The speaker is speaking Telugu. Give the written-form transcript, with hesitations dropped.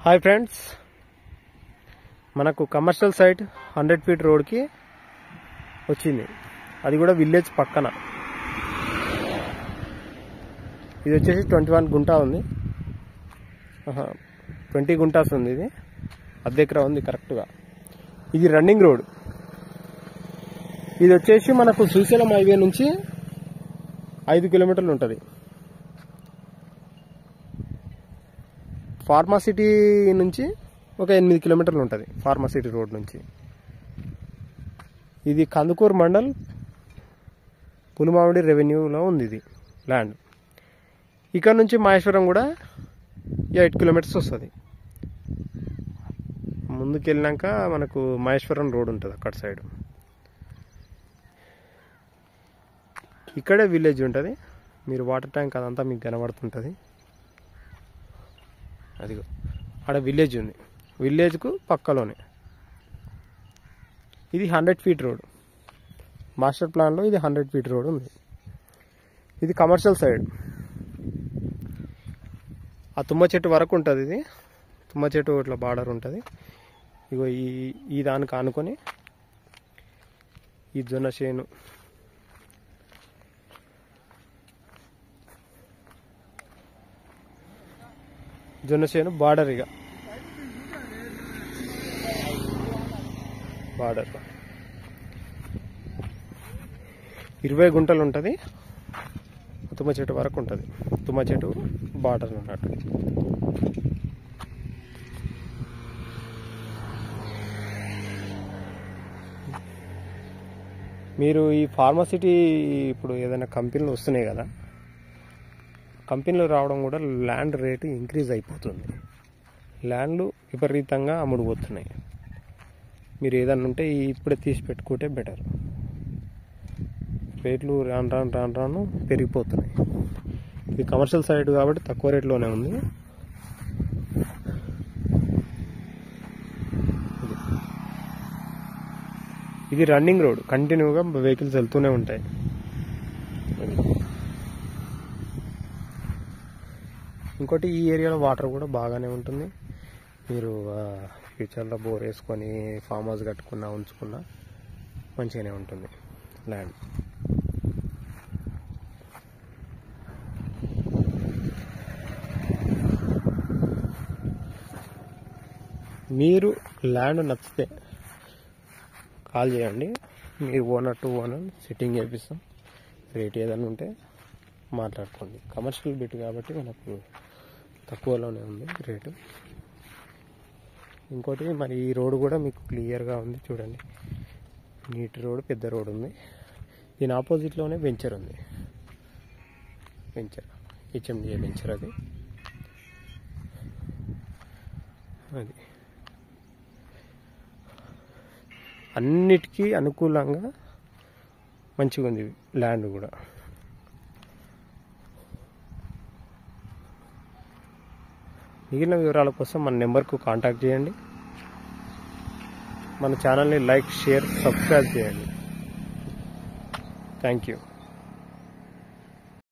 హాయ్ ఫ్రెండ్స్, మనకు కమర్షియల్ సైట్ 100 ఫీట్ రోడ్కి వచ్చింది. అది కూడా విలేజ్ పక్కన. ఇది వచ్చేసి 21 గుంటా ఉంది, 20 గుంటాస్ ఉంది. ఇది అర్ధ ఎకరా ఉంది కరెక్ట్గా. ఇది రన్నింగ్ రోడ్. ఇది వచ్చేసి మనకు శ్రీశైలం హైవే నుంచి 5 కిలోమీటర్లు ఉంటుంది. ఫార్మాసిటీ నుంచి ఒక 8 కిలోమీటర్లు ఉంటుంది. ఫార్మాసిటీ రోడ్ నుంచి. ఇది కందుకూరు మండల్ పులిమామిడి రెవెన్యూలో ఉంది ఇది ల్యాండ్. ఇక్కడ నుంచి మహేశ్వరం కూడా 8 కిలోమీటర్స్ వస్తుంది. ముందుకు వెళ్ళినాక మనకు మహేశ్వరం రోడ్ ఉంటుంది అక్కడ సైడ్. ఇక్కడే విలేజ్ ఉంటుంది. మీరు వాటర్ ట్యాంక్ అదంతా మీకు కనబడుతుంటుంది. అదిగో ఆడ విలేజ్ ఉంది. విలేజ్కు పక్కలోనే. ఇది 100 ఫీట్ రోడ్. మాస్టర్ ప్లాన్లో ఇది 100 ఫీట్ రోడ్ ఉంది. ఇది కమర్షియల్ సైడ్. ఆ తుమ్మ చెట్టు వరకు ఉంటుంది. ఇది తుమ్మ చెట్టు ఇట్లా బార్డర్ ఉంటుంది. ఇగో ఈ దానికి ఆనుకొని ఈ జొన్న చేను, బార్డర్. ఇక బార్డర్ 20 గుంటలు ఉంటుంది. తుమ్మ చెట్టు వరకు ఉంటుంది. తుమ్మ చెట్టు బార్డర్ అన్నట్టు. మీరు ఈ ఫార్మాసిటీ ఇప్పుడు ఏదైనా కంపెనీలు వస్తున్నాయి కదా, కంపెనీలు రావడం కూడా ల్యాండ్ రేటు ఇంక్రీజ్ అయిపోతుంది. ల్యాండ్లు విపరీతంగా అమ్ముడుపోతున్నాయి. మీరు ఏదన్నా ఉంటే ఇప్పుడే తీసి పెట్టుకుంటే బెటర్. రేట్లు రాను పెరిగిపోతున్నాయి. ఇది కమర్షియల్ సైడ్ కాబట్టి తక్కువ రేట్లోనే ఉంది. ఇది రన్నింగ్ రోడ్. కంటిన్యూగా వెహికల్స్ వెళ్తూనే ఉంటాయి. ఇంకోటి ఈ ఏరియాలో వాటర్ కూడా బాగానే ఉంటుంది. మీరు ఫ్యూచర్లో బోర్ వేసుకొని ఫామ్ హౌస్ కట్టుకున్నా ఉంచుకున్నా మంచిగానే ఉంటుంది ల్యాండ్. మీరు ల్యాండ్ నచ్చితే కాల్ చేయండి. మీరు ఓనర్ టు ఓనర్ సిట్టింగ్ చేపిస్తాం. రేట్ ఏదైనా ఉంటే మాట్లాడుకోండి. కమర్షియల్ బిట్ కాబట్టి మనకు తక్కువలోనే ఉంది రేటు. ఇంకోటి మరి ఈ రోడ్డు కూడా మీకు క్లియర్గా ఉంది చూడండి. నీట్ రోడ్, పెద్ద రోడ్ ఉంది. దీని ఆపోజిట్లోనే వెంచర్ ఉంది. Venture HMDA venture. అది అన్నిటికీ అనుకూలంగా మంచిగా ఉంది ల్యాండ్ కూడా. మిగిలిన వివరాల కోసం మన నెంబర్కు కాంటాక్ట్ చేయండి. మన ఛానల్ని లైక్, షేర్, సబ్స్క్రైబ్ చేయండి. Thank you.